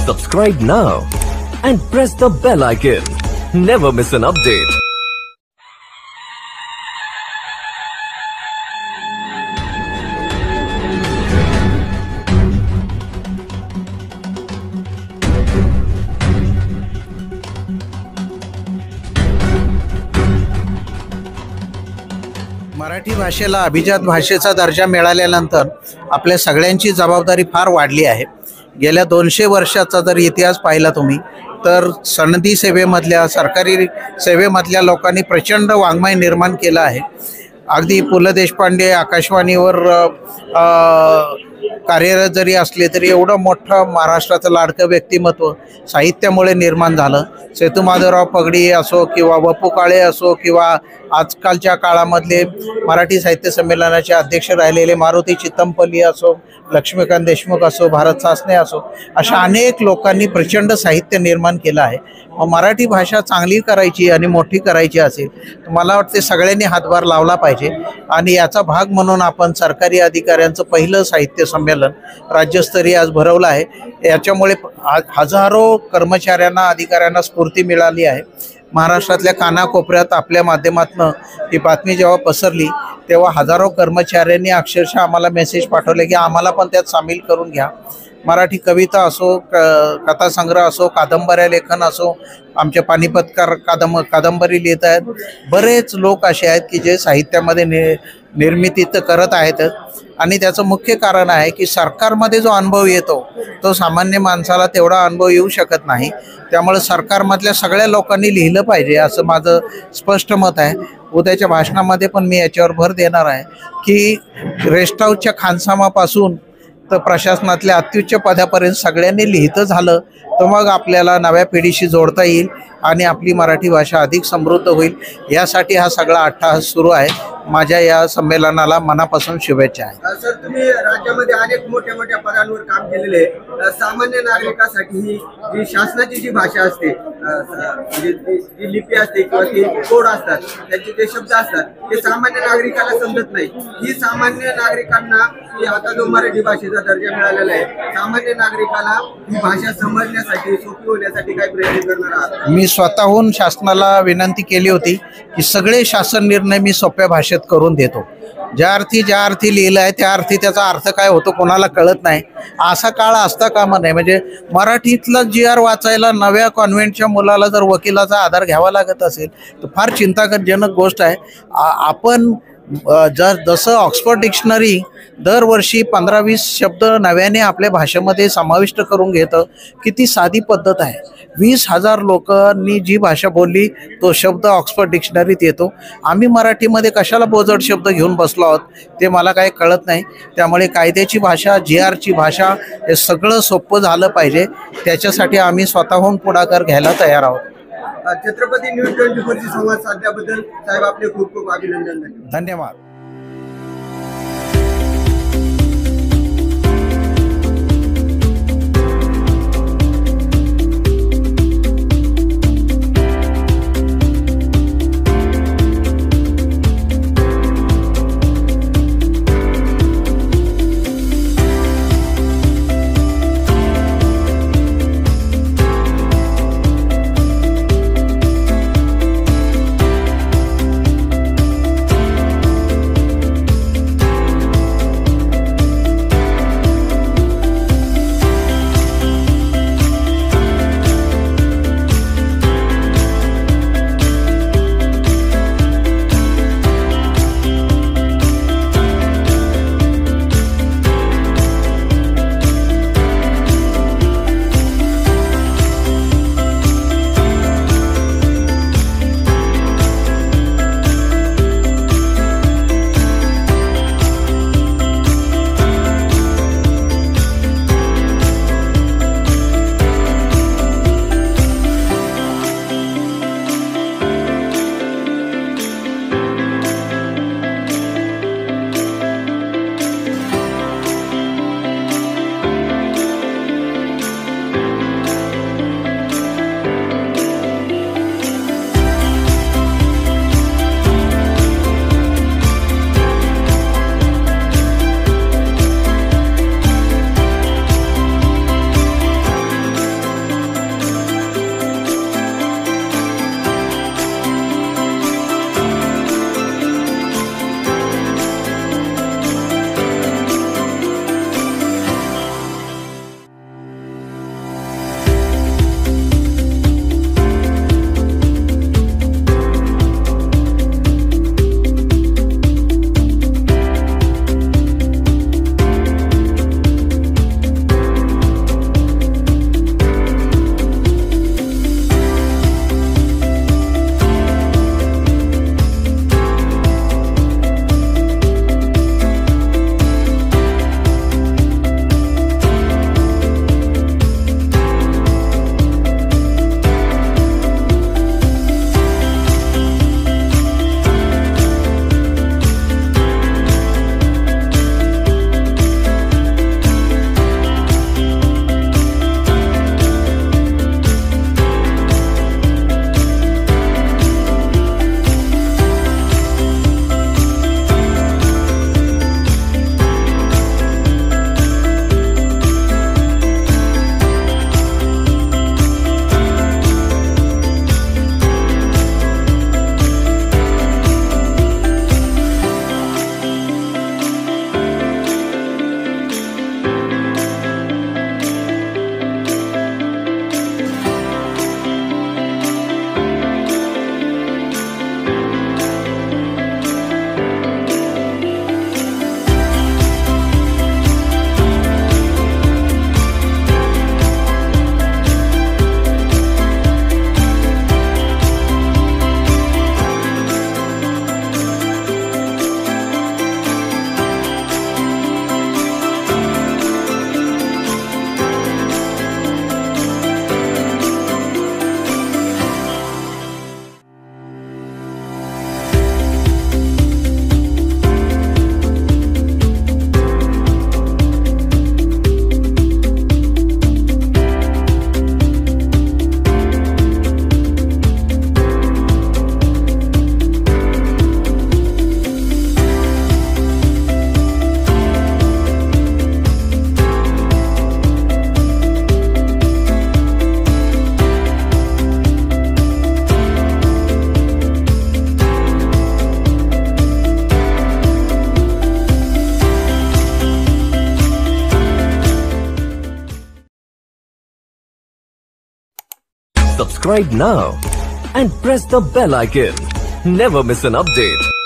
Subscribe now and press the bell icon. Never miss an update. Marathi भाषेला अभिजात भाषेचा दर्जा मिळाल्यानंतर आपल्या सगळ्यांची जबाबदारी फार वाढली आहे। गेल्या 200 वर्षाचा जर इतिहास पाहिला तुम्ही तर सनदी सेवेमधल्या सरकारी सेवेमधल्या लोकांनी प्रचंड वाङ्मय निर्माण केलं आहे। अगदी पु ल देशपांडे आकाशवाणीवर कार्यरत जरी असले तरी एवढं मोठं महाराष्ट्राचं लाडकं व्यक्तिमत्व साहित्यामुळे निर्माण झालं। सेतुमाधवराव पगडी असो किंवा वपू काळे असो किंवा आजकालच्या काळामधले मराठी साहित्य संमेलनाचे अध्यक्ष राहिलेले मारुती चित्तमपल्ली असो, लक्ष्मीकांत देशमुख असो, भारत सासणे असो, अशा अनेक लोकांनी प्रचंड साहित्य निर्माण केलं आहे। मराठी भाषा चांगली करायची आणि मोठी करायची असेल तर मला वाटते सगळ्यांनी हातभार लावला पाहिजे आणि याचा भाग म्हणून आपण सरकारी अधिकाऱ्यांचं पहिलं साहित्य संमेलन राज्यस्तरीय आज भरवलं आहे। याच्यामुळे हजारो कर्मचाऱ्यांना अधिकाऱ्यांना स्फूर्ती मिळाली आहे। महाराष्ट्रातल्या कानाकोपऱ्यात आपल्या माध्यमातून ही बातमी जेव्हा पसरली तेव्हा हजारो कर्मचाऱ्यांनी अक्षरशः आम्हाला मेसेज पाठवले की आम्हाला पण त्यात सामील करून घ्या। मराठी कविता असो, कथासंग्रह असो, कादंबऱ्या लेखन असो, आमचे पानिपतकार कादंबरी लिहित आहेत। बरेच लोक असे आहेत की जे साहित्यामध्ये निर्मिती तर करत आहेत आणि त्याचं मुख्य कारण आहे की सरकारमध्ये जो अनुभव येतो तो सामान्य माणसाला तेवढा अनुभव येऊ शकत नाही। त्यामुळे सरकारमधल्या सगळ्या लोकांनी लिहिलं पाहिजे असं माझं स्पष्ट मत आहे। उद्याच्या भाषणामध्ये पण मी याच्यावर भर देणार आहे की रेस्ट हाऊसच्या खानसामापासून तर प्रशासनातल्या अत्युच्च पदापर्यंत सगळ्यांनी लिहितं झालं तर मग आपल्याला नव्या पिढीशी जोडता येईल आणि आपली मराठी भाषा अधिक समृद्ध होईल। यासाठी हा सगळा अट्टाहास सुरू आहे। माझ्या या संमेलनाला मनापासून शुभेच्छा आहे। सर, तुम्ही राज्यामध्ये अनेक मोठ्या मोठ्या पदांवर काम केलेले आहे। सामान्य नागरिकासाठी ही जी शासनाची जी भाषा असते, जी लिपी असते किंवा ती कोड असतात, त्याचे जे शब्द असतात ते सामान्य नागरिकाला समजत नाही। ही सामान्य नागरिकांना आता जो मराठी भाषेचा दर्जा मिळालेला आहे, सामान्य नागरिकाला ही भाषा समजण्यासाठी सोपी होण्यासाठी काय प्रयत्न करणार आहात? मी स्वतःहून शासनाला विनंती केली होती की सगळे शासन निर्णय मी सोप्या भाषेत करून देतो। ज्या अर्थी लिहिलं आहे त्या अर्थी त्याचा अर्थ काय होतो कोणाला कळत नाही, असा काळ असता कामा नये। म्हणजे मराठीतला GR वाचायला नव्या कॉन्व्हेंटच्या मुलाला जर वकिलाचा आधार घ्यावा लागत असेल तर फार चिंताजनक गोष्ट आहे। आपण जसं ऑक्सफर्ड डिक्शनरी दरवर्षी 15-20 शब्द नव्याने आपल्या भाषेमध्ये समाविष्ट करून घेतं, किती साधी पद्धत आहे। 20,000 लोकांनी जी भाषा बोलली तो शब्द ऑक्सफर्ड डिक्शनरीत येतो। आम्ही मराठीमध्ये कशाला बोजड शब्द घेऊन बसलो आहोत ते मला काही कळत नाही। त्यामुळे कायद्याची भाषा, GRची भाषा हे सगळं सोपं झालं पाहिजे। त्याच्यासाठी आम्ही स्वतःहून पुढाकार घ्यायला तयार आहोत। छत्रपती न्यूज 24 शी संवाद साधल्याबद्दल साहेब आपले खूप खूप अभिनंदन। धन्यवाद। subscribe now and press the bell icon. Never miss an update.